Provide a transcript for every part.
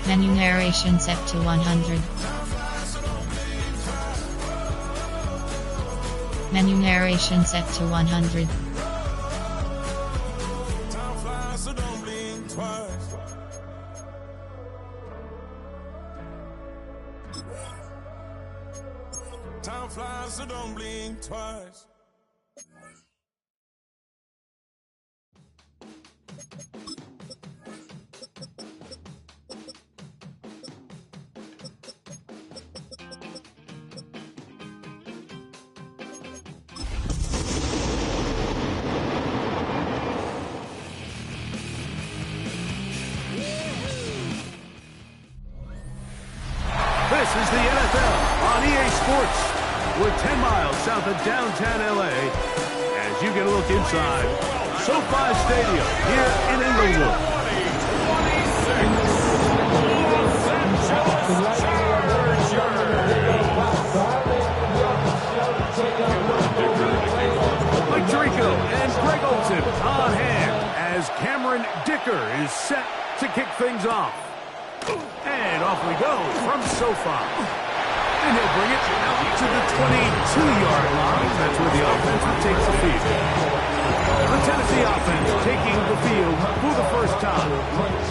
Menu narration set to 100. Menu narration set to 100. Time flies, so don't blink twice. This is the NFL on EA Sports. We're 10 miles south of downtown LA as you get a look inside SoFi Stadium here in Inglewood. Mike Tirico and Greg Olsen on hand as Cameron Dicker is set to kick things off. And off we go from SoFi. And he'll bring it out to the 22-yard line. That's where the offense will take the field. The Tennessee offense taking the field for the first time.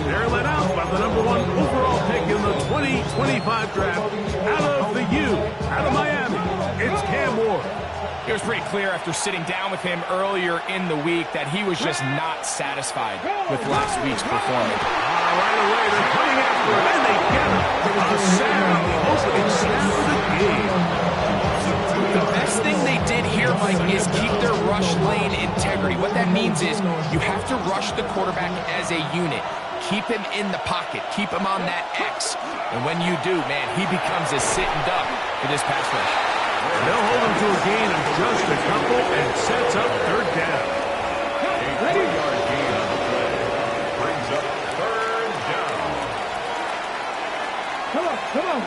They're led out by the number 1 overall pick in the 2025 draft out of the U, out of Miami. It's Cam Ward. It was pretty clear after sitting down with him earlier in the week that he was just not satisfied with last week's performance. Right away, they're coming after him, and they get him. A sack on the opening snap of the game. The best thing they did here, Mike, is keep their rush lane integrity. What that means is you have to rush the quarterback as a unit. Keep him in the pocket. Keep him on that X. And when you do, man, he becomes a sitting duck for this pass rush. They'll hold him to a gain of just a couple and sets up third down. Ready? Yard gain on the play. Brings up third down. Come on.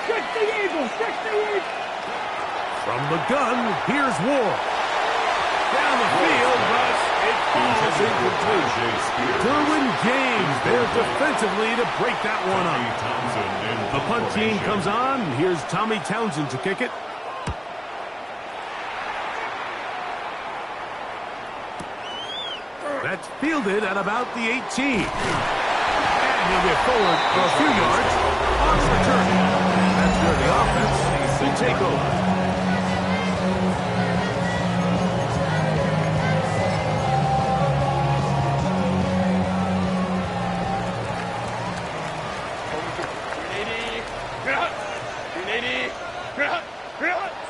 Stretch the Eagles. From the gun, here's Ward. Down the field, but it falls incomplete. Derwin James there defensively to break that one up. The punt team comes on. Here's Tommy Townsend to kick it. That's fielded at about the 18. And he'll get forward for a few yards on return. And that's where the offense will take over.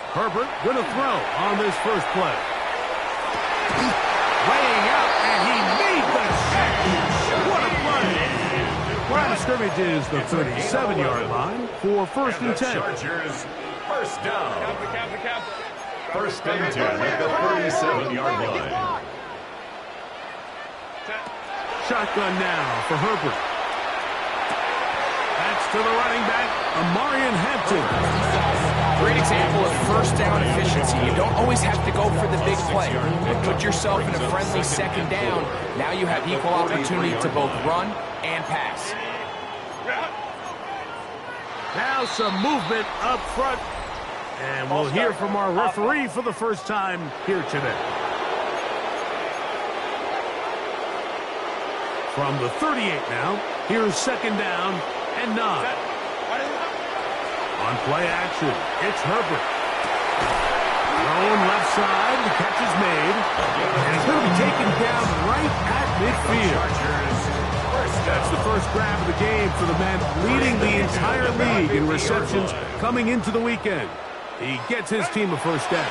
Herbert going to throw on this first play. Laying out, and he made the catch. What a play. Line of scrimmage is the 37-yard line for first and 10. Chargers, first down. First and 10 at the 37-yard line. Shotgun now for Herbert. That's to the running back, Amarian Hampton. Great example of first down efficiency. You don't always have to go for the big play. But put yourself in a friendly second down. Now you have equal opportunity to both run and pass. Now some movement up front. And we'll hear from our referee for the first time here today. From the 38 now, here's second down and 9. On play action, it's Herbert. Thrown left side, the catch is made. And he's going to be taken down right at midfield. That's the first grab of the game for the man leading the entire league in receptions coming into the weekend. He gets his team a first down.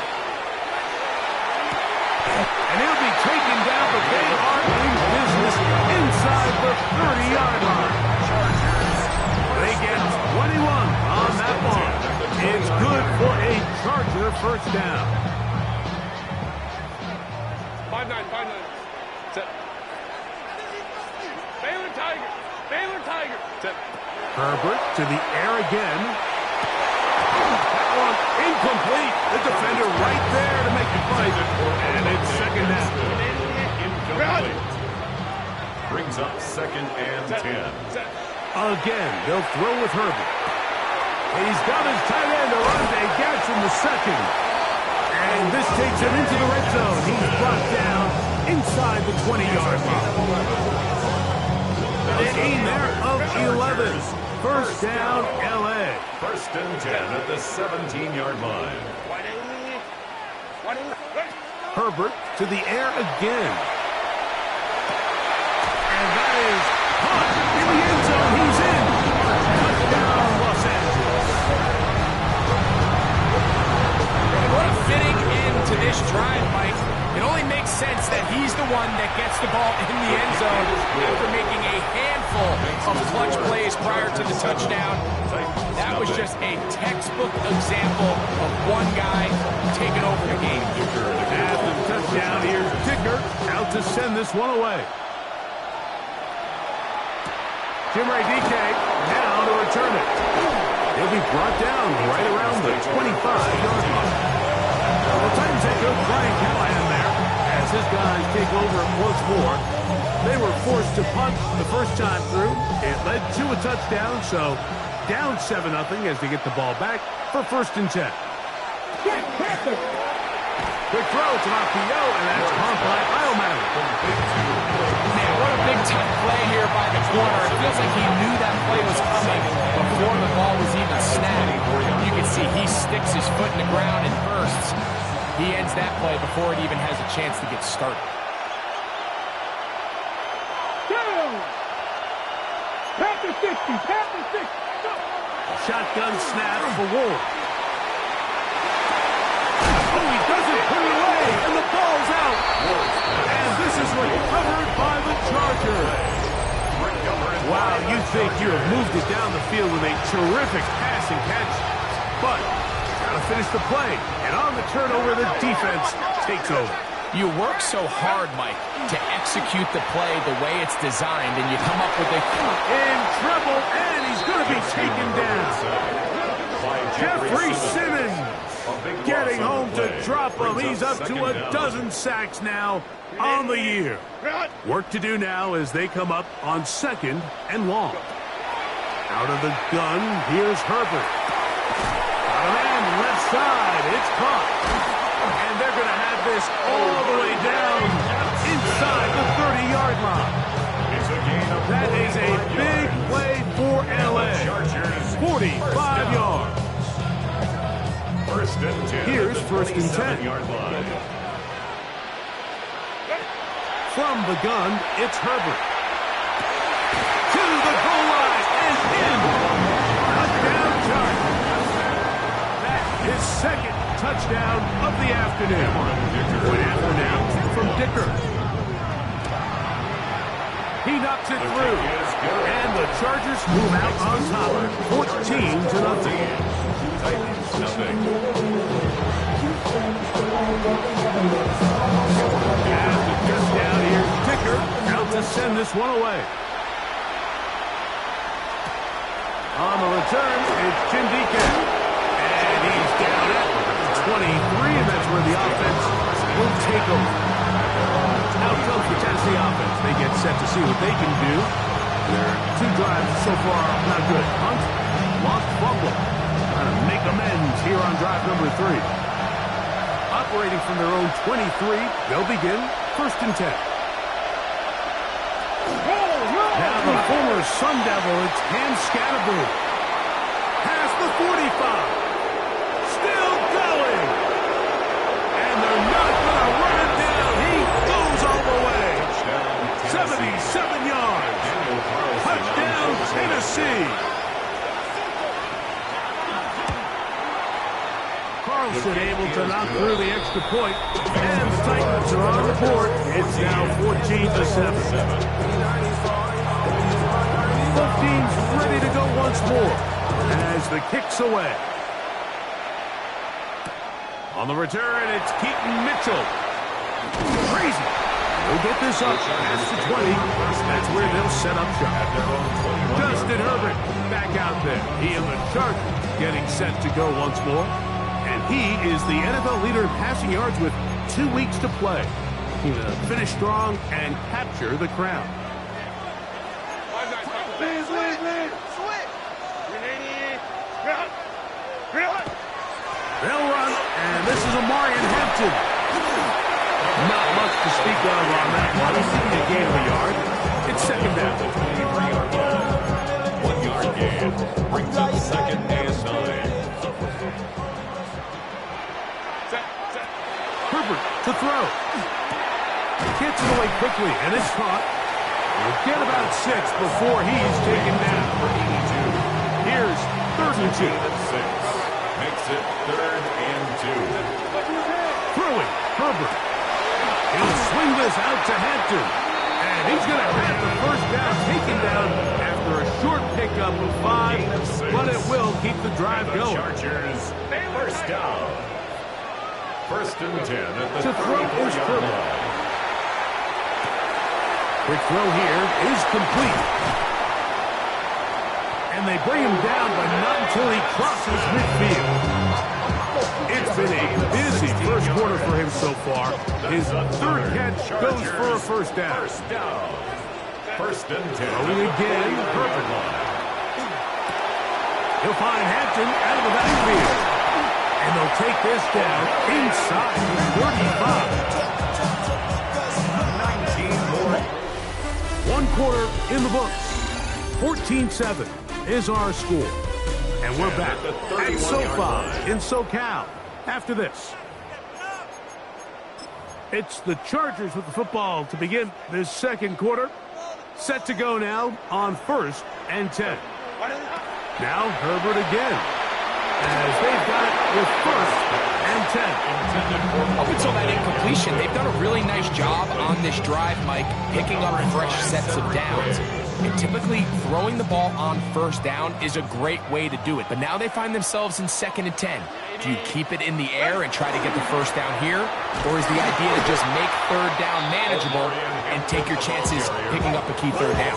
And he'll be taken down, but they are in business inside the 30-yard line. They get 21 on that one. It's good for a Charger first down. 5-9. Set. Baylor Tiger. Set. Herbert to the air again. That one incomplete. The defender right there to make the play. And it's second down. Incomplete. Brings brings up 2nd and 10. Again, they'll throw with Herbert. He's got his tight end, Arande Gatson the second. And this takes him into the red zone. He's brought down inside the 20-yard line. A gain there of 11. First down, L.A. 1st and 10 at the 17-yard line. Herbert to the air again. And that is caught in the end zone. He's in. Touchdown, Los Angeles. What a fitting end to this drive, Mike. It only makes sense that he's the one that gets the ball in the end zone after making a handful of clutch plays prior to the touchdown. That was just a textbook example of one guy taking over the game. After the touchdown, here's Dicker out to send this one away. Chimere Dike now to return it. He'll be brought down right around the 25-yard line. The Titans head coach Brian Callahan there as his guys take over once more. They were forced to punt the first time through. It led to a touchdown, so down 7-0 as they get the ball back for 1st and 10. Quick throw to Rapio, and that's caught by Eilman. Man, what a big-time play here by the corner. It feels like he knew that play was coming before the ball was even snapped. You can see he sticks his foot in the ground and bursts. He ends that play before it even has a chance to get started. Panther 60, Panther 60. Go. Shotgun snap for Wolf. Oh, he doesn't put it away, and the ball's out. And this is recovered by the Chargers. Wow, you think you have moved it down the field with a terrific pass and catch, but gotta finish the play. And on the turnover, the defense takes over. You work so hard, Mike, to execute the play the way it's designed, and you come up with a... In trouble, and he's going to be taken down. Jeffrey Simmons getting home to drop him. He's up to a dozen sacks now on the year. Work to do now as they come up on 2nd and long. Out of the gun, here's Herbert. Got a man left side. It's caught. And they're going to have this all the way down inside the 30-yard line. That is a big play for L.A. 45 yards. 1st and 10. Here's 1st and 10. From the gun, it's Herbert. To the goal line and in. Touchdown Chargers. That is 2nd touchdown of the afternoon. Point after now from Dicker. He knocks it through. And the Chargers move out on top, 14-0. After touchdown, here's Dicker out to send this one away. On the return, it's Jim Dike. And he's down at 23, and that's where the offense will take over. Out comes the Tennessee offense. They get set to see what they can do. Their 2 drives so far not good. Punt, lost fumble. Trying to make amends here on drive number 3. Operating from their own 23, they'll begin 1st and 10. Now the former Sun Devil, it's Cam Scatterboo. Past the 45. Still going. And they're not going to run it down. He goes all the way. 77 yards. Touchdown, Tennessee. Carlson able to knock through the extra point. And the Titans are on the board. It's now 14-7. Both teams ready to go once more as the kick's away. On the return, it's Keaton Mitchell. Crazy. He'll get this up past the 20. That's where they'll set up shop. Justin Herbert back out there. He and the Chargers getting set to go once more. And he is the NFL leader in passing yards with 2 weeks to play. He's going to finish strong and capture the crown. They'll run, and this is Omarion Hampton. Not much to speak of on that one. He gained a yard. It's second down. 1 yard gain. Brings up second and 9. Herbert to throw. Gets it away quickly, and it's caught. We'll get about 6 before he's taken down. Here's 3rd and 2. 6. Makes it 3rd and 2. Throwing, Herbert. He'll swing this out to Hampton. And he's going to have the first down taken down after a short pickup of 5. But it will keep the drive going. Chargers, first down. 1st and 10 at the To throw is 34-yard line. Quick throw here is complete. And they bring him down, but not until he crosses midfield. It's been a busy first quarter for him so far. His 3rd catch goes for a first down. First down. 1st and 10. Throwing again, Herbert. He'll find Hampton out of the backfield. And they'll take this down inside the 35. 1 quarter in the books. 14-7 is our score. And we're back at SoFi in SoCal after this. It's the Chargers with the football to begin this second quarter. Set to go now on 1st and 10. Now Herbert again, as they've got it with 1st and 10. Up until that incompletion, they've done a really nice job on this drive, Mike, picking up fresh sets of downs. And typically, throwing the ball on 1st down is a great way to do it. But now they find themselves in 2nd and 10. Do you keep it in the air and try to get the 1st down here? Or is the idea to just make 3rd down manageable and take your chances picking up a key 3rd down?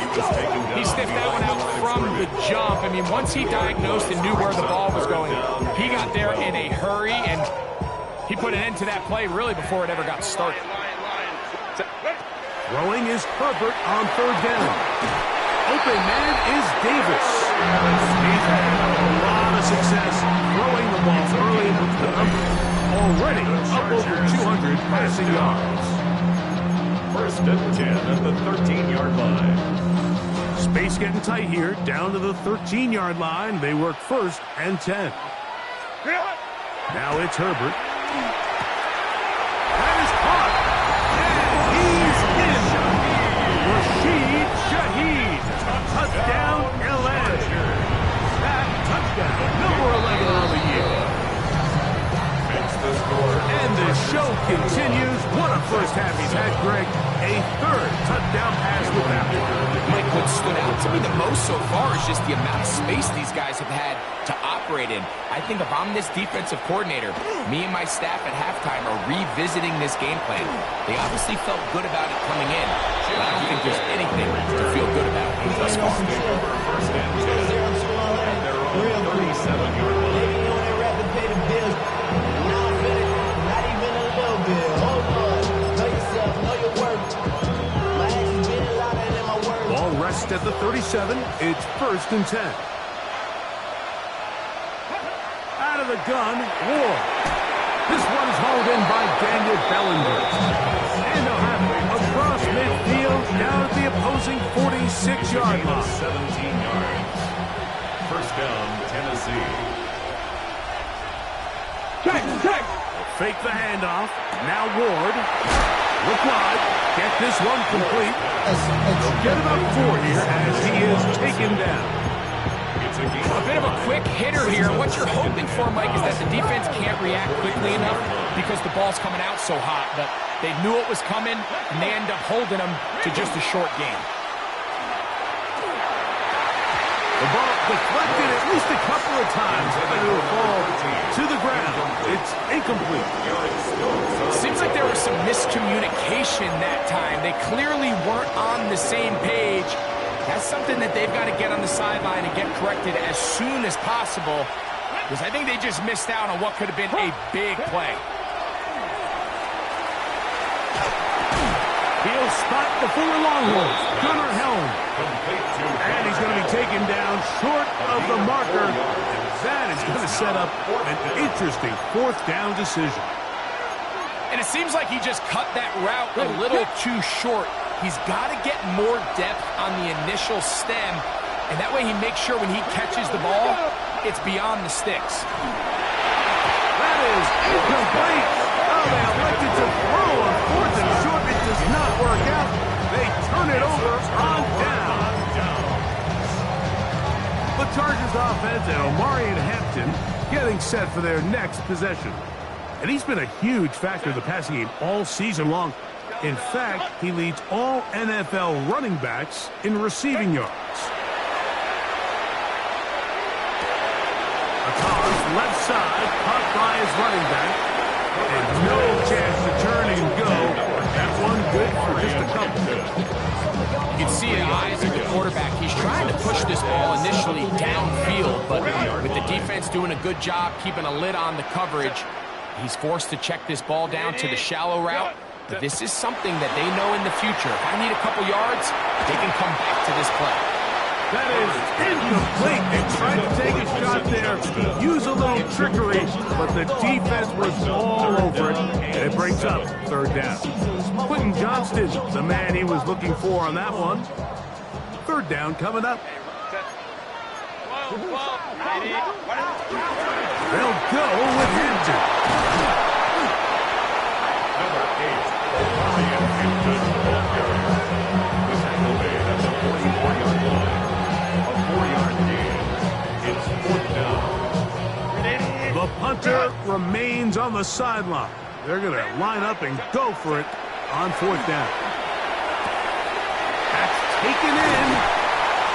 He sniffed that one out from the jump. I mean, once he diagnosed and knew where the ball was going, he got there in a hurry, and he put an end to that play really before it ever got started. Throwing is Herbert on 3rd down. Open man is Davis. He's had a lot of success throwing the ball early in the numbers. Already up over 200 passing yards. 1st and 10 at the 13-yard line. Space getting tight here. Down to the 13-yard line. They work 1st and 10. Now it's Herbert. That is caught. And he's in. Rashid Shaheed. Touchdown, LA. That touchdown, number 11 on the year. Makes the score. And the show continues. What a first half he's had, Greg. A 3rd touchdown pass with that one. Mike, what stood out to me the most so far is just the amount of space these guys have had to operate in. I think if I'm this defensive coordinator, me and my staff at halftime are revisiting this game plan. They obviously felt good about it coming in, but I don't think there's anything to feel good about thus far. 1st and 10 at their own 37-yard line. Ball rests at the 37. It's 1st and 10. Out of the gun, Ward. This one's hauled in by Daniel Bellinger. And they'll have it across midfield down at the opposing 46-yard line. 17 yards. 1st down, Tennessee. Check. Fake the handoff. Now Ward. Look wide. Get this one complete. They'll get about 4 here as he is taken down. A bit of a quick hitter here. What you're hoping for, Mike, is that the defense can't react quickly enough because the ball's coming out so hot. But they knew it was coming, and they end up holding them to just a short game. The ball deflected at least a couple of times, but it will fall to the ground. It's incomplete. Seems like there was some miscommunication that time. They clearly weren't on the same page. That's something that they've got to get on the sideline and get corrected as soon as possible, because I think they just missed out on what could have been a big play. He'll spot the Fuller Longhorns. Gunnar Helm. And he's going to be taken down short of the marker. And that is going to set up an interesting fourth down decision. And it seems like he just cut that route a little too short. He's got to get more depth on the initial stem. And that way he makes sure when he catches the ball, it's beyond the sticks. That is incomplete. Oh, they elected to throw on fourth and short. It does not work out. They turn it over on down. The Chargers offense and Omarion Hampton getting set for their next possession. And he's been a huge factor in the passing game all season long. In fact, he leads all NFL running backs in receiving yards. A toss left side, caught by his running back. And no chance to turn and go. That one good for just a couple. You can see in the eyes of the quarterback, he's trying to push this ball initially downfield, but with the defense doing a good job keeping a lid on the coverage, he's forced to check this ball down to the shallow route. But this is something that they know in the future. If I need a couple yards, they can come back to this play. That is incomplete. They tried to take a shot there, use a little trickery, but the defense was all over it, and it brings up third down. Quentin Johnston, the man he was looking for on that one. Third down coming up. They'll go with Hampton. Number 8, Omarion Hampton, 12 yards. The tackle made at the 44-yard line. A 4-yard gain. It's fourth down. The punter remains on the sideline. They're going to line up and go for it on fourth down. That's taken in.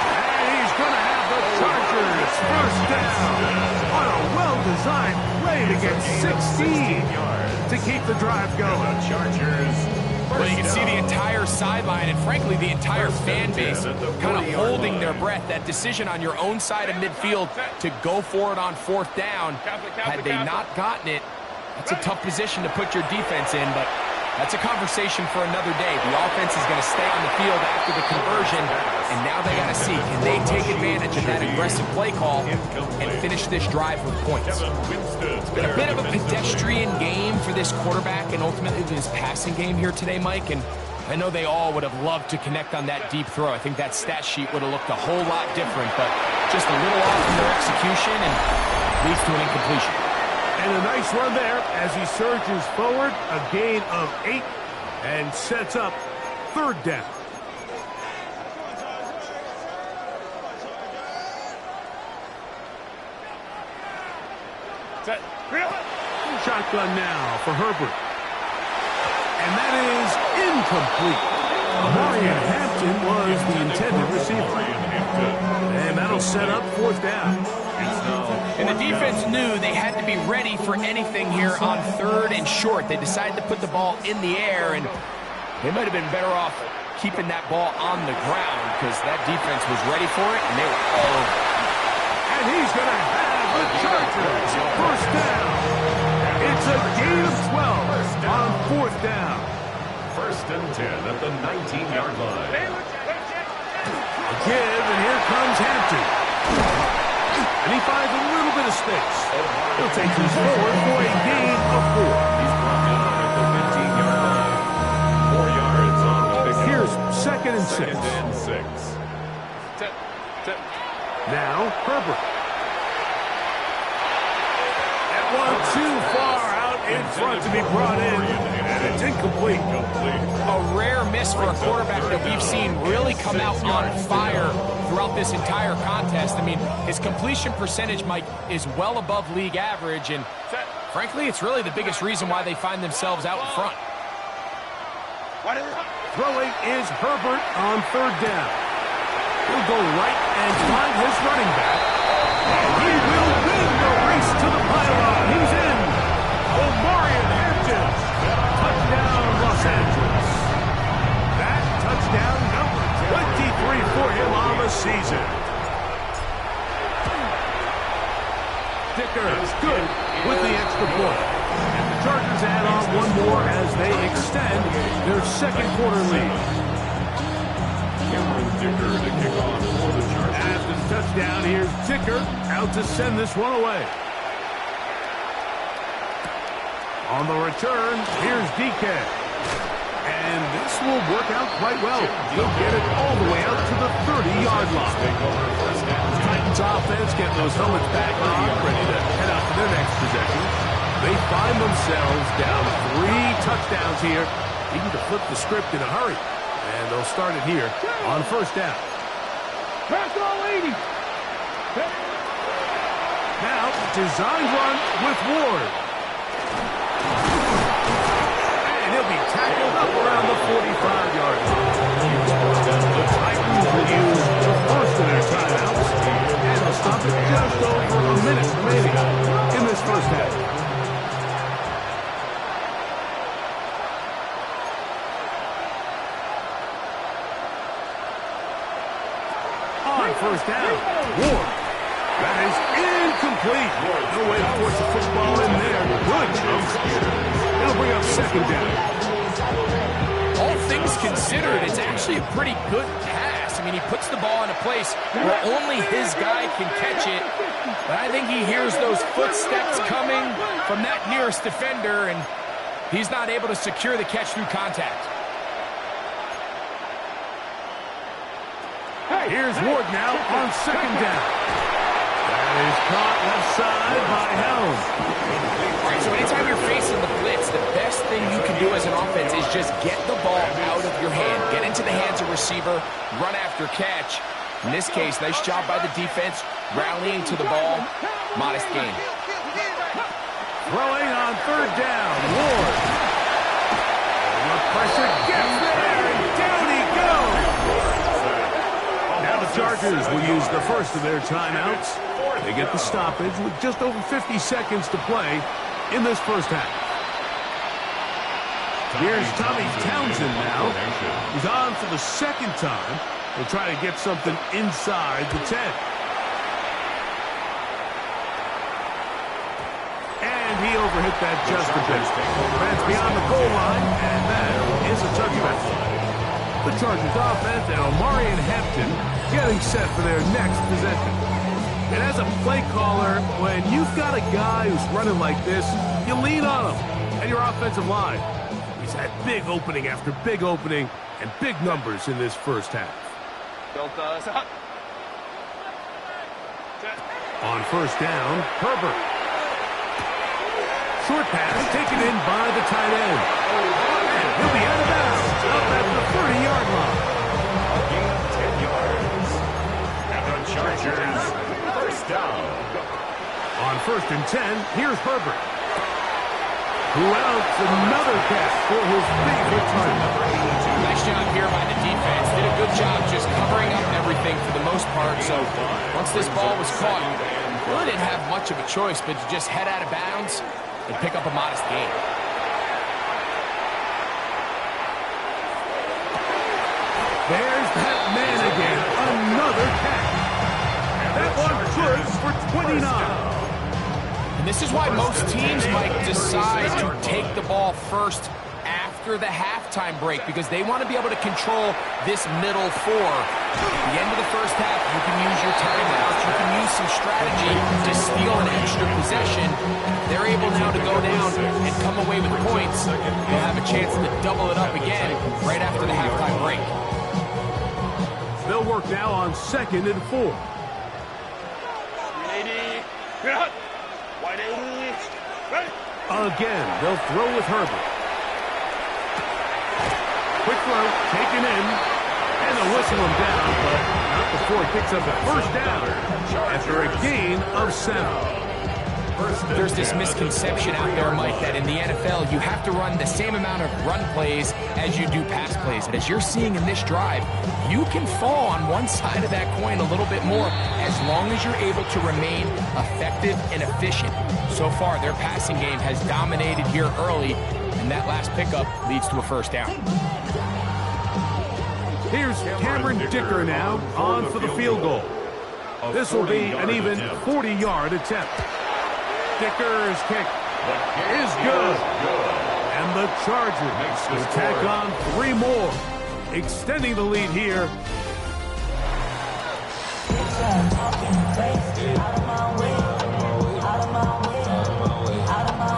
And he's going to have the Chargers first down on a well-designed play to get 16 to keep the drive going. Chargers. Well, you can see the entire sideline and, frankly, the entire fan base kind of holding their breath. That decision on your own side of midfield to go for it on fourth down, had they not gotten it, that's a tough position to put your defense in, but that's a conversation for another day. The offense is going to stay on the field after the conversion, and now they got to see, can they take advantage of that aggressive play call and finish this drive with points? It's been a bit of a pedestrian game for this quarterback and ultimately his passing game here today, Mike, and I know they all would have loved to connect on that deep throw. I think that stat sheet would have looked a whole lot different, but just a little off in their execution and leads to an incompletion. And a nice run there as he surges forward, a gain of 8, and sets up third down. Shotgun now for Herbert. And that is incomplete. Omarion Hampton was the intended receiver. And that'll set up fourth down. And the defense knew they had to be ready for anything here on third and short. They decided to put the ball in the air, and they might have been better off keeping that ball on the ground because that defense was ready for it, and they were all over it. And he's going to have the Chargers first down. It's a gain of 12 on fourth down. First and 10 at the 19-yard line. A give, and here comes Hampton. And he finds a little bit of space. He'll take this forward for a gain of 4. He's brought down at the 15-yard line. 4 yards on the pick. Here's second and 6. Second and 6. Now, Herbert. That one too far out in front to be brought in. And it's incomplete. A rare miss for a quarterback that we've seen really come out on fire throughout this entire contest. I mean, his completion percentage, Mike, is well above league average, and frankly, it's really the biggest reason why they find themselves out in front. Throwing is Herbert on third down. He'll go right and find his running back. And he will win the race to the pylon. He's in. Omarion Hampton. Touchdown, Los Angeles. That touchdown number 23 for him on the season. Dicker is good with the extra point. And the Chargers add on one more as they extend their second quarter lead. Cameron Dicker to kick off for the Chargers. After the touchdown, here's Dicker out to send this one away. On the return, here's DK. And this will work out quite well. He'll get it all the way out to the 30-yard line. Titans offense getting those helmets back on, ready to head out to their next possession. They find themselves down 3 touchdowns here, needing to flip the script in a hurry. And they'll start it here on first down. Pass all 80. Now, design run with Ward. And he'll be tackled up around the 45-yard line. The Titans will use the first of their timeouts, and they'll stop it just over a minute remaining in this first half. On first down, Ward. That is incomplete. No way to force the football in there. Good jump scare. It'll bring up second down. All things considered, it's actually a pretty good pass. I mean, he puts the ball in a place where only his guy can catch it. But I think he hears those footsteps coming from that nearest defender, and he's not able to secure the catch through contact. Here's Ward now on second down. That is caught left side by Helm. All right, so anytime you're facing the blitz, the best thing you can do as an offense is just get the ball out of your hand. Get into the hands of receiver, run after catch. In this case, nice job by the defense, rallying to the ball. Modest gain. Throwing on third down, Ward. And the pressure gets there, and down he goes. Now the Chargers will use the first of their timeouts. They get the stoppage with just over 50 seconds to play in this first half. Here's Tommy Townsend now. He's on for the second time. He'll try to get something inside the 10. And he overhit that just a bit. That's beyond the goal line, and that is a touchback. The Chargers offense and Omarion Hampton getting set for their next possession. And as a play caller, when you've got a guy who's running like this, you lean on him and your offensive line. He's had big opening after big opening and big numbers in this first half. On first down, Herbert. Short pass taken in by the tight end. And he'll be out of bounds up at the 30-yard line. Gain 10 yards. And the Chargers, first down. On first and 10, here's Herbert. Who else? Another catch for his favorite target. Nice job here by the defense. Did a good job just covering up everything for the most part. So once this ball was caught, really didn't have much of a choice but to just head out of bounds and pick up a modest gain. There's that man again. Another catch. That one good for 29. And this is why most teams might decide to take the ball first after the halftime break, because they want to be able to control this middle four. At the end of the first half, you can use your timeouts, you can use some strategy to steal an extra possession. They're able now to go down and come away with points. They'll have a chance to double it up again right after the halftime break. They'll work now on second and 4. Again, they'll throw with Herbert. Quick throw, taken in, and they'll whistle him down, but not before he picks up a first down after a gain of 7. There's this misconception out there, Mike, that in the NFL you have to run the same amount of run plays as you do pass plays. And as you're seeing in this drive, you can fall on one side of that coin a little bit more as long as you're able to remain effective and efficient. So far, their passing game has dominated here early, and that last pickup leads to a first down. Here's Cameron Dicker now on for the field goal. This will be an even 40-yard attempt. Dicker's kick is good. And the Chargers will tack on 3 more, extending the lead here.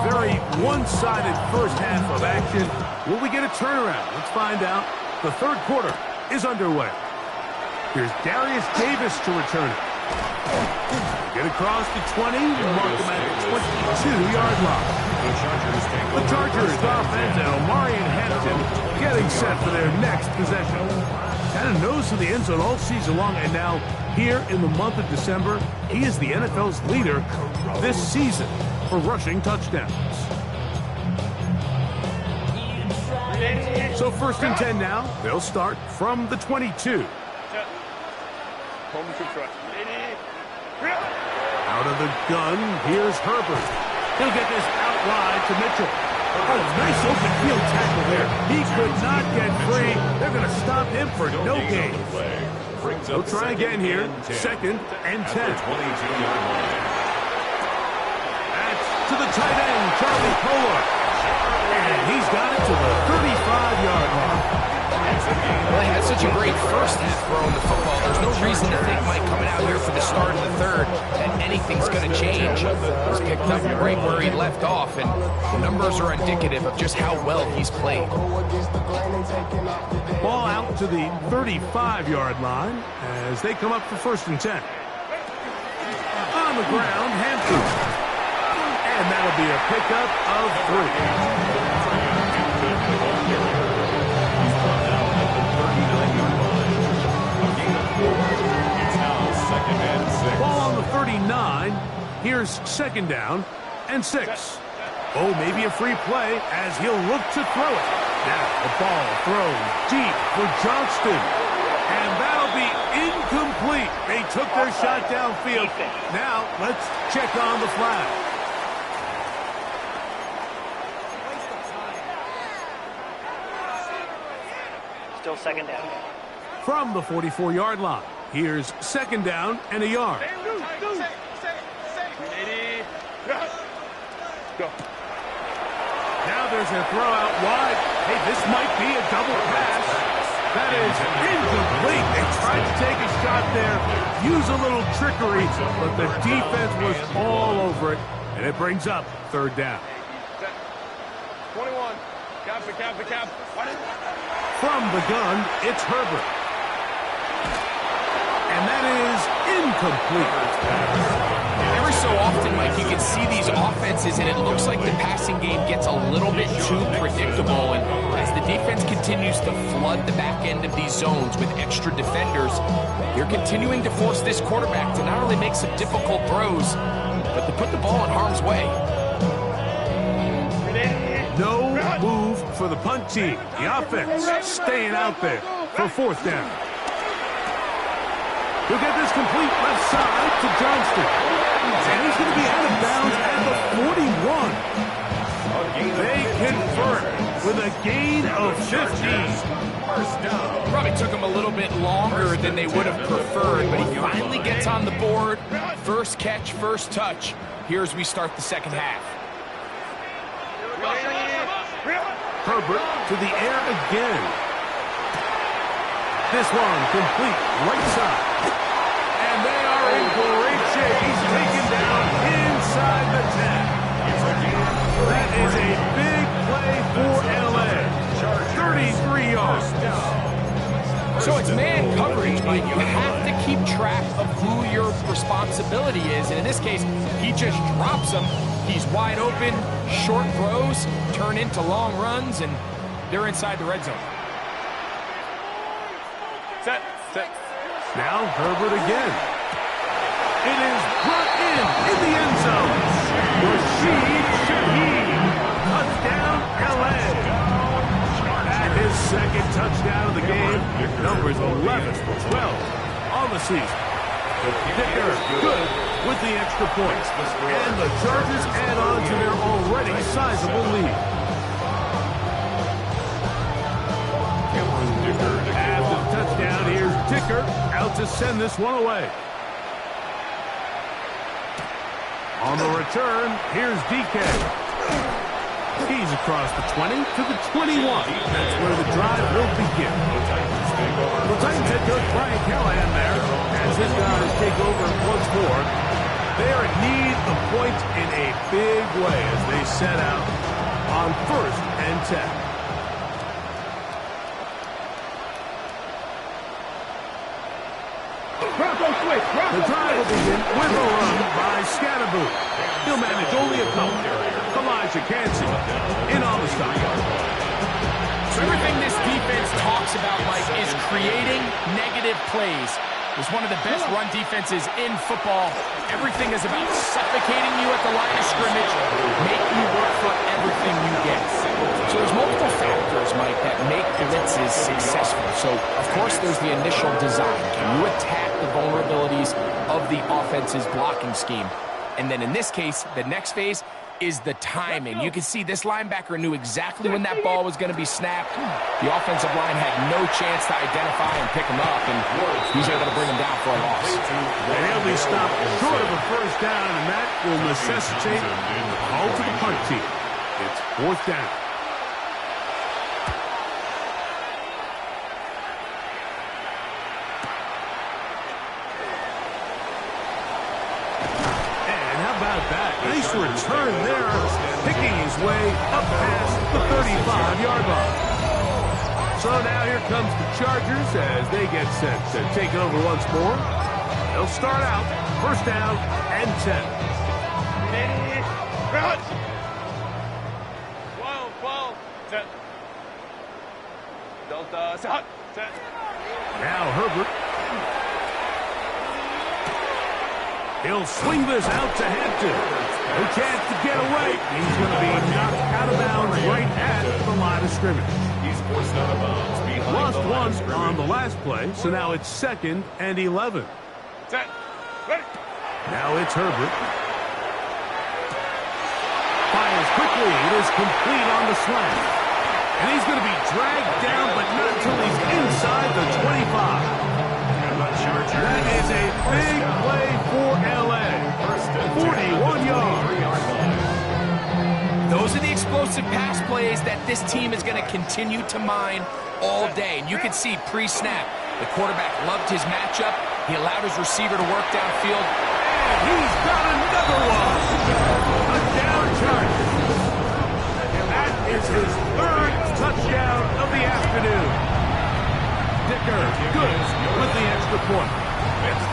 Very one-sided first half of action. Will we get a turnaround? Let's find out. The third quarter is underway. Here's Darius Davis to return it. Get across to 20, mark them at the 22-yard line. The Chargers offense and Omarion Hampton getting set for their next possession. Kind of nose to the end zone all season long, and now here in the month of December, he is the NFL's leader this season for rushing touchdowns. So 1st and 10 now. They'll start from the 22. Out of the gun, here's Herbert. He'll get this out wide to Mitchell. Oh, nice open field tackle there. He could not get free. They're going to stop him for no gain. They'll try again here. 2nd and 10. That's to the tight end, Charlie Pollard. And he's got it to the 35-yard line. Well, he had such a great first half throwing the football. There's no reason to think Mike coming out here for the start of the third that anything's going to change. He's picked up right where he left off, and the numbers are indicative of just how well he's played. Ball out to the 35-yard line as they come up for 1st and 10. On the ground, Hampton. And that'll be a pickup of 3. Ball on the 39. Here's 2nd down and 6. Oh, maybe a free play as he'll look to throw it. Now the ball thrown deep for Johnston. And that'll be incomplete. They took their shot downfield. Now let's check on the flag. Still 2nd down. From the 44-yard line, here's 2nd down and a yard. Now there's a throw out wide. Hey, this might be a double pass. That is incomplete. They tried to take a shot there, use a little trickery, but the defense was all over it, and it brings up 3rd down. 21. Cap. From the gun, it's Herbert. And that is incomplete. Every so often, Mike, you can see these offenses, and it looks like the passing game gets a little bit too predictable. And as the defense continues to flood the back end of these zones with extra defenders, you're continuing to force this quarterback to not only make some difficult throws, but to put the ball in harm's way. No move for the punt team. The offense staying out there for 4th down. He'll get this complete left side to Johnston. And he's going to be out of bounds at the 41. They convert with a gain of 15. Probably took him a little bit longer than they would have preferred, but he finally gets on the board. First catch, first touch. Here as we start the 2nd half. Herbert to the air again. This one complete right side. And they are in great shape. He's taken down inside the 10. That is a big play for LA. 33 yards. So it's man coverage, Mike. You have to keep track of who your responsibility is. And in this case, he just drops him. He's wide open, short throws, turn into long runs, and they're inside the red zone. Set. Now Herbert again. It is brought in the end zone. Rashid Shaheed. Touchdown, LA. And his 2nd touchdown of the game. Numbers 11 for 12 on the season. Dicker good with the extra points. And the Chargers add on to their already sizable lead. After the touchdown, here's Dicker out to send this one away. On the return, here's DK. He's across the 20 to the 21. That's where the drive will begin. The Titans head coach Brian Callahan there as his guys take over once more. They are in need of points in a big way as they set out on 1st and 10. The drive will begin with a run by Scatterboo. He'll manage only a couple. Elijah Cansey in on the stop. So everything this defense talks about, Mike, is creating negative plays. It's one of the best run defenses in football. Everything is about suffocating you at the line of scrimmage, making you work for everything you get. So there's multiple factors, Mike, that make blitzes successful. So, of course, there's the initial design. Can you attack the vulnerabilities of the offense's blocking scheme? And then in this case, the next phase is the timing. You can see this linebacker knew exactly when that ball was going to be snapped. The offensive line had no chance to identify and pick him up, and he's able to bring him down for a loss. And he'll be stopped short of a first down, and that will necessitate a call to the punt team. It's 4th down. Nice return there, picking his way up past the 35-yard line. So now here comes the Chargers as they get set to take over once more. They'll start out 1st down and 10. 12, 10. Delta, set. Now Herbert. He'll swing this out to Hampton. No chance to get away. He's going to be knocked out of bounds right at the line of scrimmage. He's forced out of bounds behind Lost the line one on the last play, so now it's 2nd and 11. Set. Ready. Now it's Herbert. Fires quickly. It is complete on the slant. And he's going to be dragged down, but not until he's inside the 25. That is a big play for L.A. 41 yards. Those are the explosive pass plays that this team is going to continue to mine all day. And you can see pre-snap, the quarterback loved his matchup. He allowed his receiver to work downfield. And he's got another one. A down charge. That is his 3rd touchdown of the afternoon. Dicker, good with the extra point.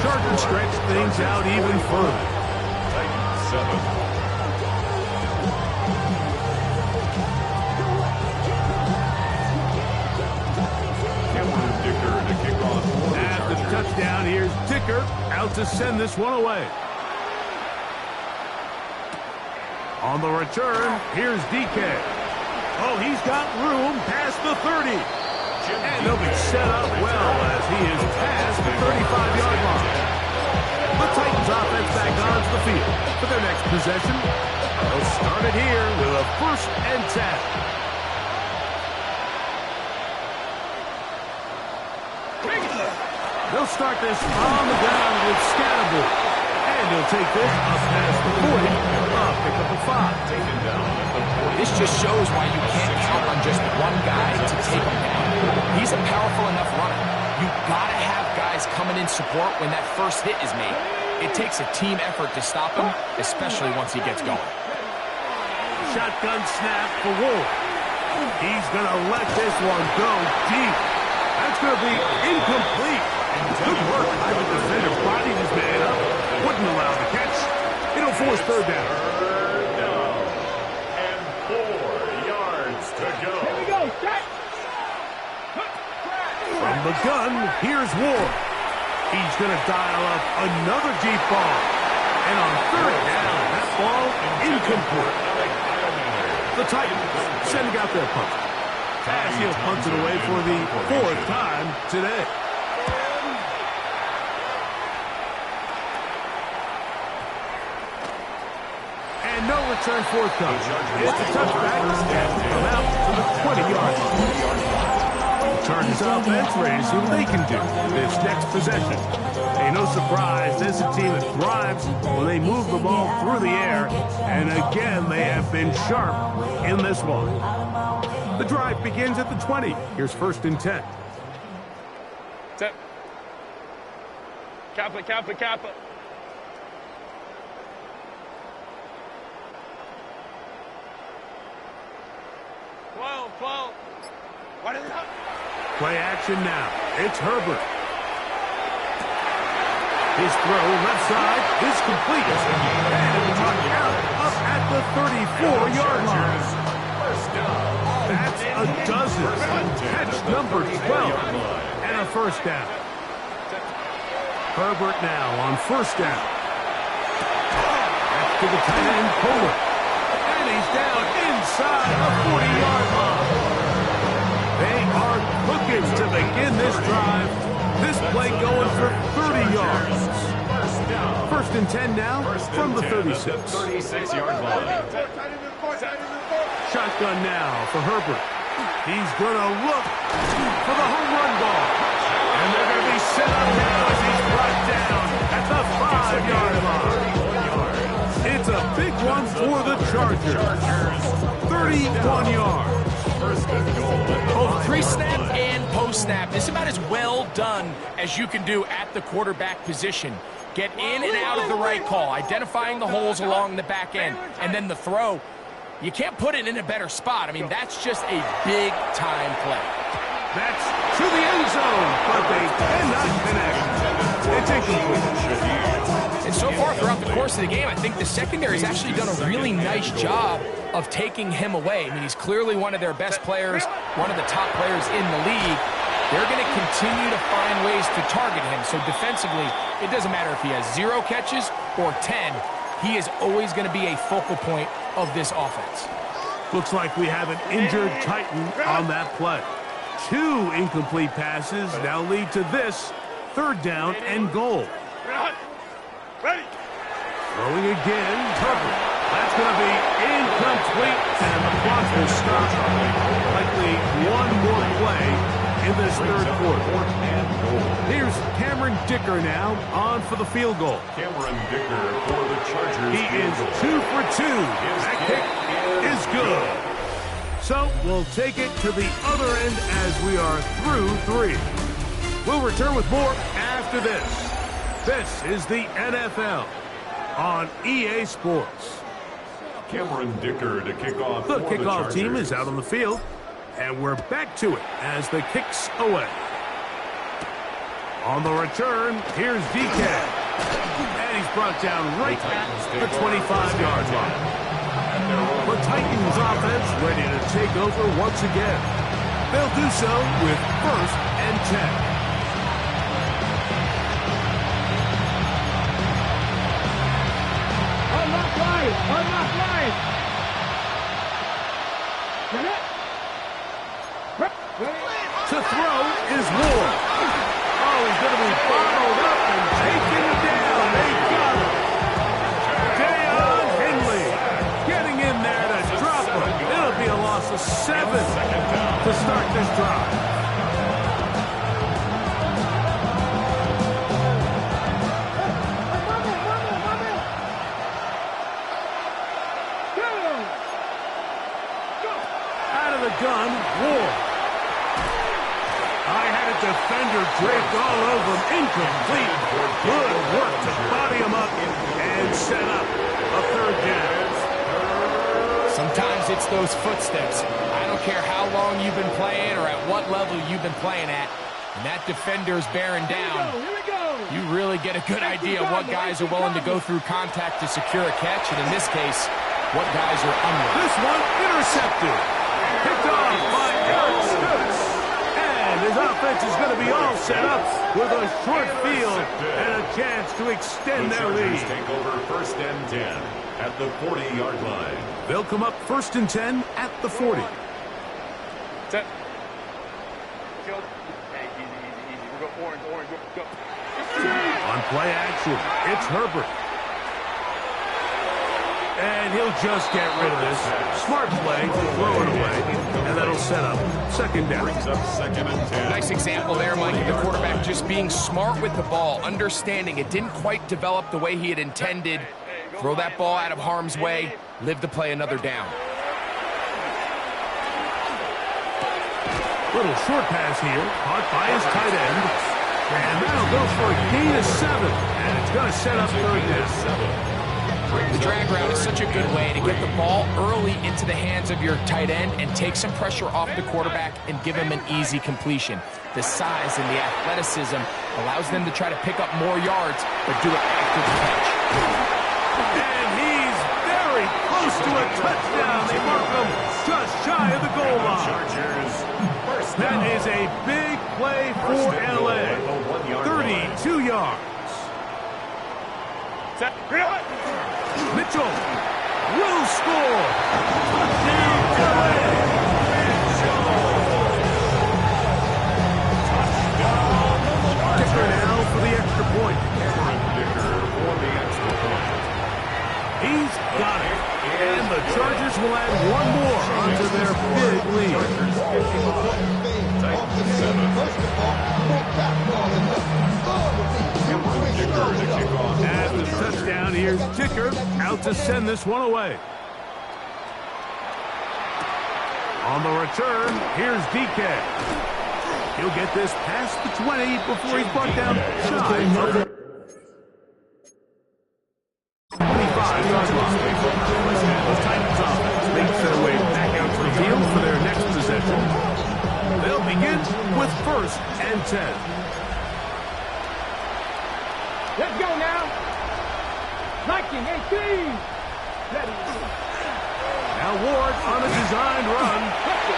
Chargers stretch things out even further. Titans 7. Cameron Dicker to kick off. At the touchdown, here's Dicker out to send this one away. On the return, here's DK. Oh, he's got room past the 30. And they'll be set up well as he is past the 35-yard line. The Titans offense back onto the field for their next possession. They'll start it here with a 1st and 10. They'll start this on the ground with Scatterboo. And he'll take this up past the 40. Pick up a 5. Taken down at the 40. This just shows why you can't count on just one guy to take him down. He's a powerful enough runner. You gotta have guys coming in support when that first hit is made. It takes a team effort to stop him, especially once he gets going. Shotgun snap for Wolf. He's gonna let this one go deep. That's gonna be incomplete. Good work by the defender, bodied his man up. Wouldn't allow the catch. It'll force 3rd down. And 4 yards to go. Here we go. Set. From the gun, here's Ward. He's going to dial up another deep ball. And on 3rd down, that ball incomplete. The Titans sending out their punt. As he'll punt it away for the 4th time today. And no return forthcoming. It's a touchback. Come out to the 20-yard line. Chargers offense ready to see what they can do this next possession. Hey, no surprise, this is a team that thrives when they move the ball through the air, and again, they have been sharp in this one. The drive begins at the 20. Here's 1st and 10. Set. Kappa, Kappa, Kappa. Whoa. What is up? Play action now. It's Herbert. His throw left side is complete. And out up at the 34-yard line. That's a dozen. Catch number 12. And a 1st down. Herbert now on 1st down. Back to the tight end, Kohler. And he's down inside the 40-yard line. They are cooking to begin this drive. This play going for 30 yards. 1st and 10 now from the 36. 36-yard line. Shotgun now for Herbert. He's going to look for the home run ball. And they're going to be set up now as he's brought down at the 5-yard line. It's a big one for the Chargers. 31 yards. Both pre-snap and post-snap. It's about as well done as you can do at the quarterback position. Get in and out of the right call, identifying the holes along the back end, and then the throw. You can't put it in a better spot. I mean, that's just a big-time play. That's to the end zone, but they cannot connect. It's incomplete. And so far throughout the course of the game, I think the secondary has actually done a really nice job of taking him away. I mean, he's clearly one of their best players, one of the top players in the league. They're going to continue to find ways to target him. So defensively, it doesn't matter if he has 0 catches or 10. He is always going to be a focal point of this offense. Looks like we have an injured Titan on that play. 2 incomplete passes now lead to this 3rd down and goal. Ready. Throwing again, Herbert. That's going to be incomplete, and the clock will stop. Likely one more play in this 3rd quarter. Here's Cameron Dicker now on for the field goal. Cameron Dicker for the Chargers. He is 2 for 2. That kick is good. So we'll take it to the other end as we are through 3. We'll return with more after this. This is the NFL on EA Sports. Cameron Dicker to kick off. The for kickoff the team is out on the field, and we're back to it as the kick's away. On the return, here's DK. And he's brought down right at the 25-yard line. The Titans offense ready to take over once again. They'll do so with 1st and 10. To throw is Ward. Oh, he's going to be bottled up and taken down. They got him. Deion Henley getting in there to drop him. It'll be a loss of 7 to start this drive. Gun, Ward. I had a defender draped all over him. Incomplete. Good work to body him up and set up a 3rd down. Sometimes it's those footsteps. I don't care how long you've been playing or at what level you've been playing at. And that defender's bearing down. You really get a good idea of what guys are willing to go through contact to secure a catch. And in this case, what guys are unwilling. This one intercepted. Picked off by Eric Stutz. And his offense is going to be all set up with a short field and a chance to extend their lead. Take over 1st and 10 at the 40-yard line. They'll come up 1st and 10 at the 40. Set. Hey, easy. We'll go orange, go. On play action, it's Herbert. And he'll just get rid of this. Smart play, throw it away, and that'll set up second down. Nice example there, Mike, of the quarterback just being smart with the ball, understanding it didn't quite develop the way he had intended. Throw that ball out of harm's way, live to play another down. Little short pass here, caught by his tight end. And that'll go for a gain of 7. And it's going to set up third down. The drag route is such a good way to get the ball early into the hands of your tight end and take some pressure off the quarterback and give him an easy completion. The size and the athleticism allows them to try to pick up more yards, but do it after the catch. And he's very close to a touchdown. They mark him just shy of the goal line. That is a big play for LA. 32 yards. Mitchell will score. Touchdown, LA. Dicker now for the extra point. He's got it. And the Chargers will add one more onto their big lead. At the touchdown, here's Dicker out to send this one away. On the return, here's DK. He'll get this past the 20 before he's brought down shy of the 25-yard line. The Titans offense makes their way back out to the field for their next possession. They'll begin with 1st and 10. Let's go now. 1918. Now Ward on a designed run.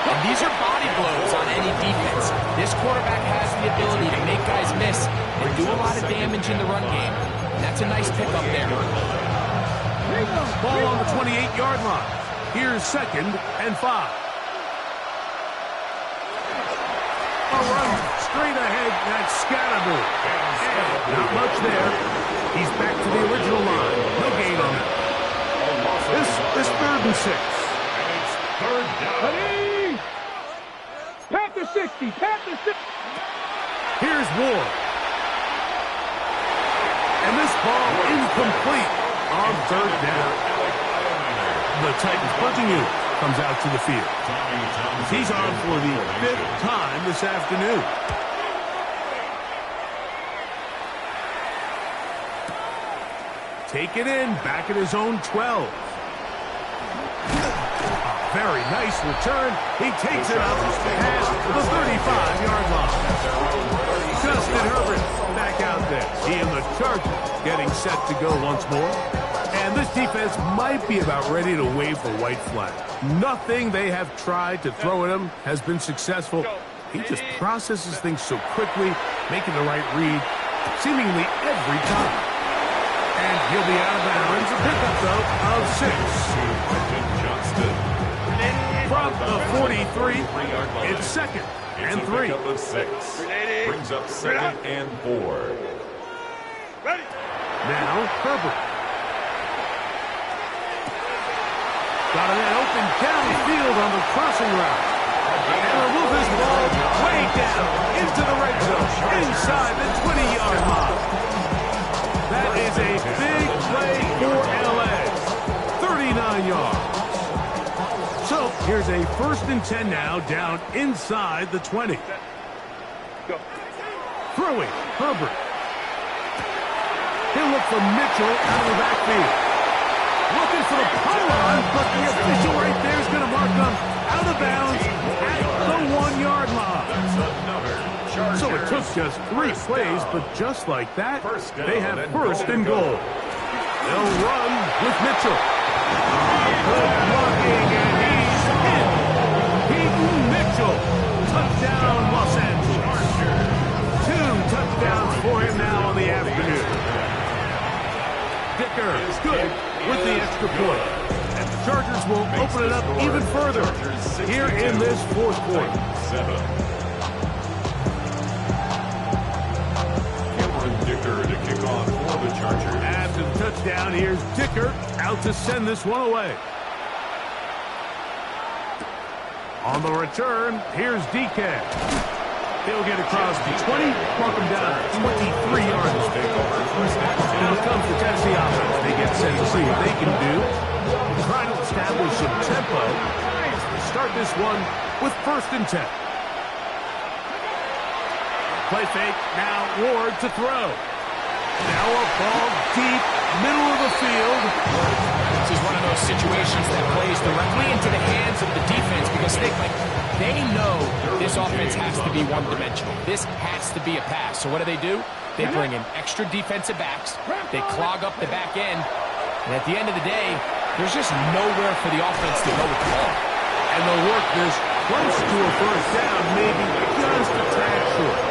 And these are body blows on any defense. This quarterback has the ability to make guys miss and do a lot of damage in the run game. And that's a nice pickup there. Ball on the 28-yard line. Here's 2nd and 5. A run straight ahead. That's Scatterbury. Not much there. He's back to the original line. No gain on it. This 3rd and 6. Third down. Panther 60. Panther 60. Here's Ward. And this ball incomplete on 3rd down. The Titans punting unit comes out to the field. He's on for the 5th time this afternoon. Take it in, back at his own 12. A very nice return. He takes it up past the 35-yard line. Justin Herbert back out there. He and the Chargers getting set to go once more. And this defense might be about ready to wave the white flag. Nothing they have tried to throw at him has been successful. He just processes things so quickly, making the right read seemingly every time. And he'll be out of bounds. A pickup, though, of 6. From the 43, it's 2nd and 3. Pickup of 6. Brings up 2nd and 4. Now, Herbert. Got an open downfield on the crossing route. And will move this ball way down into the red zone, inside the 20-yard line. That is a big play for LA. 39 yards. So here's a 1st and 10 now, down inside the 20. Throwing, Herbert. He'll look for Mitchell out of the backfield. Looking for the pylon, but the official right there is going to mark him out of bounds at the 1-yard line. So it took just 3 plays, but just like that, they have 1st and goal. They'll run with Mitchell. Good blocking, and he's in. Peyton Mitchell. Touchdown, Los Angeles. 2 touchdowns for him now on the afternoon. Dicker is good with the extra point. And the Chargers will open it up even further here in this 4th quarter. Cameron Dicker to kick off for the Chargers. After the First down, here's Dicker out to send this one away. On the return, here's DK. He'll get across the 20, mark him down 23 yards. Now comes the Tennessee offense. They get set to see what they can do. Trying to establish some tempo. Start this one with 1st and 10. Play fake, now Ward to throw. Now a ball deep, middle of the field. This is one of those situations that plays directly into the hands of the defense because they know this offense has to be one-dimensional. This has to be a pass. So what do? They bring in extra defensive backs. They clog up the back end. And at the end of the day, there's just nowhere for the offense to go with the ball. And they'll work this close to a 1st down, maybe just a tad short.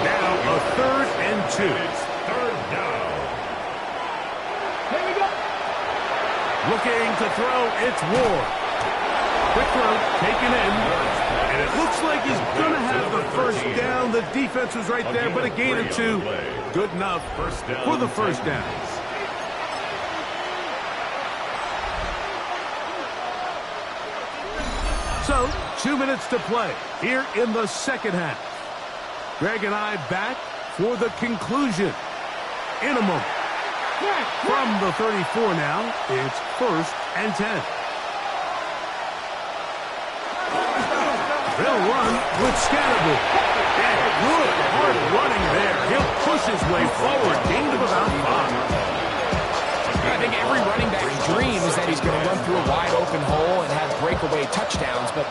Now a 3rd and 2. 3rd down. Here we go. Looking to throw, it's Ward. Quick throw, taken in. And it looks like he's going to have the 1st down. The defense was right there, but a gain of 2. Good enough for the 1st down. So, 2 minutes to play here in the 2nd half. Greg and I back for the conclusion in a moment. From the 34 now, it's 1st and 10. They'll run with Scatterby. And good hard running there. He'll push his way forward. Gain of about 5. I think every running back's dream is that he's going to run through a wide open hole and have breakaway touchdowns, but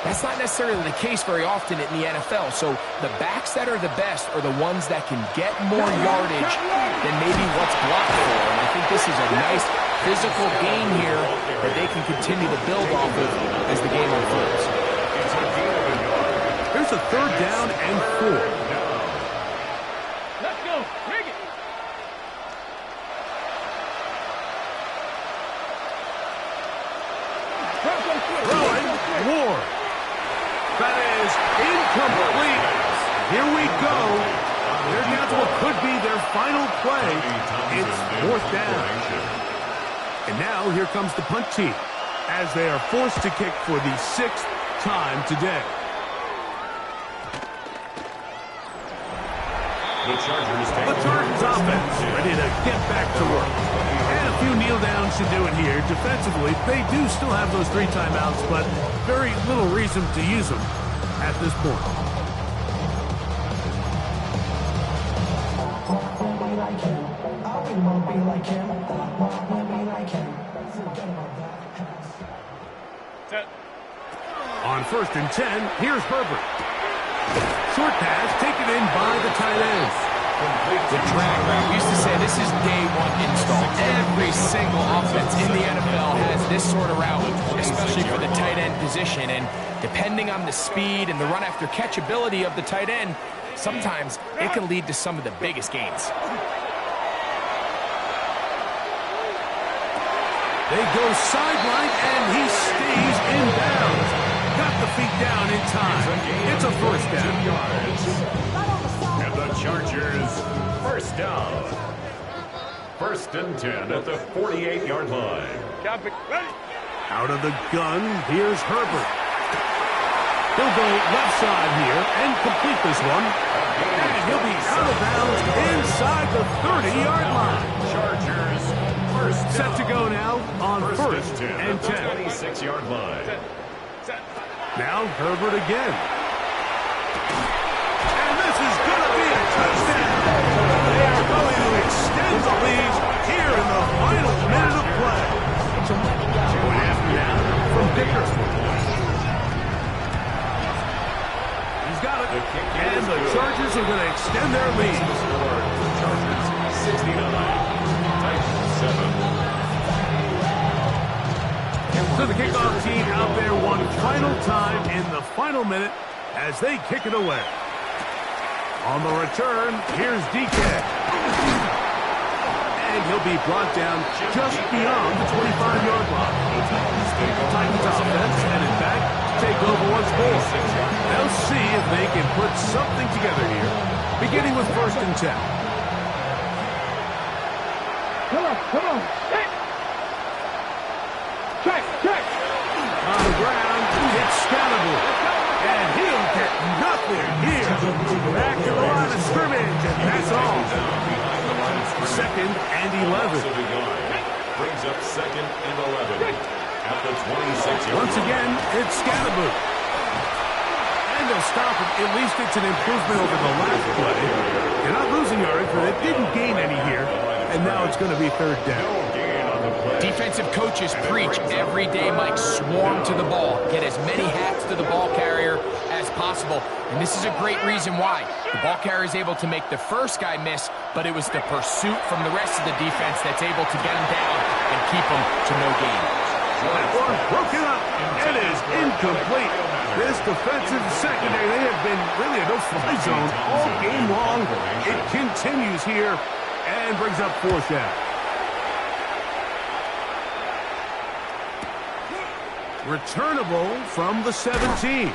that's not necessarily the case very often in the NFL. So the backs that are the best are the ones that can get more yardage than maybe what's blocked for. And I think this is a nice physical gain here that they can continue to build off of as the game unfolds. Here's a 3rd down and 4. Let's go. Bring it. Throwing, Ward. That is incomplete. Here we go. They're down to what could be their final play. It's 4th down. And now here comes the punt team as they are forced to kick for the 6th time today. The Chargers offense ready to get back to work. And a few kneel downs should do it here. Defensively, they do still have those 3 timeouts, but very little reason to use them at this point. On 1st and 10, here's Herbert. Short pass taken in by the tight end. The drag route. We used to say this is day 1 install. Every single offense in the NFL has this sort of route, especially for the tight end position. And depending on the speed and the run after catch ability of the tight end, sometimes it can lead to some of the biggest gains. They go sideline and he stays in bounds. Got the feet down in time. It's a 1st down. And the Chargers, 1st down. 1st and 10 at the 48-yard line. Out of the gun, here's Herbert. He'll go left side here and complete this one. And he'll be out of bounds inside the 30-yard line. Chargers, 1st down. Set to go now on 1st and 10. 26-yard line. Now Herbert again. And this is going to be a touchdown. They are going to extend the lead here in the final minute of play. Going after now from Dicker. He's got it. And the Chargers are going to extend their lead. Chargers 69, Titans 7. So the kickoff team out there one final time in the final minute as they kick it away. On the return, here's DK. And he'll be brought down just beyond the 25-yard line. Titans offense headed back to take over once more. They'll see if they can put something together here, beginning with 1st and 10. Come on. Hey. Check. On the ground, it's Scalable. And he'll get nothing here. Back to the line of scrimmage, and that's all. Second and 11. Brings up second and 11 at the 26-yard Once again, it's Scalable. And they'll stop it. At least it's an improvement over the last play. They're not losing yards, but it didn't gain any here. And now it's going to be third down. Defensive coaches preach every day, Mike, swarm to the ball. Get as many hats to the ball carrier as possible. And this is a great reason why. The ball carrier is able to make the first guy miss, but it was the pursuit from the rest of the defense that's able to get him down and keep him to no gain. That one broken up. It is incomplete. This defensive secondary, they have been really a no-fly zone all game long. It continues here and brings up fourth down. Returnable from the 17.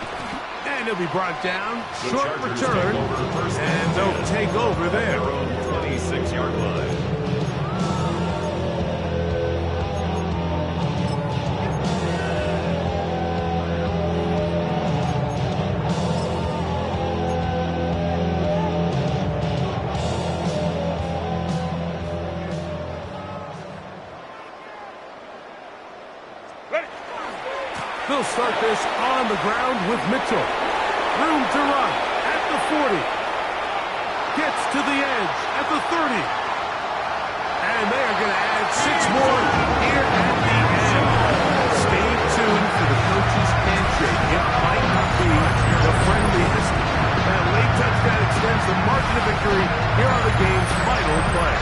And he'll be brought down. Short return. And they'll take over there. 26-yard line. They'll start this on the ground with Mitchell. Room to run at the 40. Gets to the edge at the 30. And they are going to add 6 more here at the end. Stay tuned for the coach's handshake. It might not be the friendliest. That late touchdown extends the margin of victory here on the game's final play.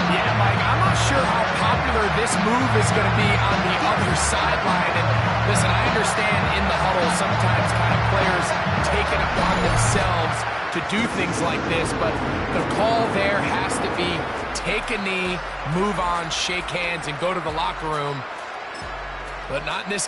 Yeah, Mike, I'm not sure how popular this move is going to be on the other sideline. And listen, I understand in the huddle sometimes kind of players take it upon themselves to do things like this, but the call there has to be take a knee, move on, shake hands, and go to the locker room. But not in this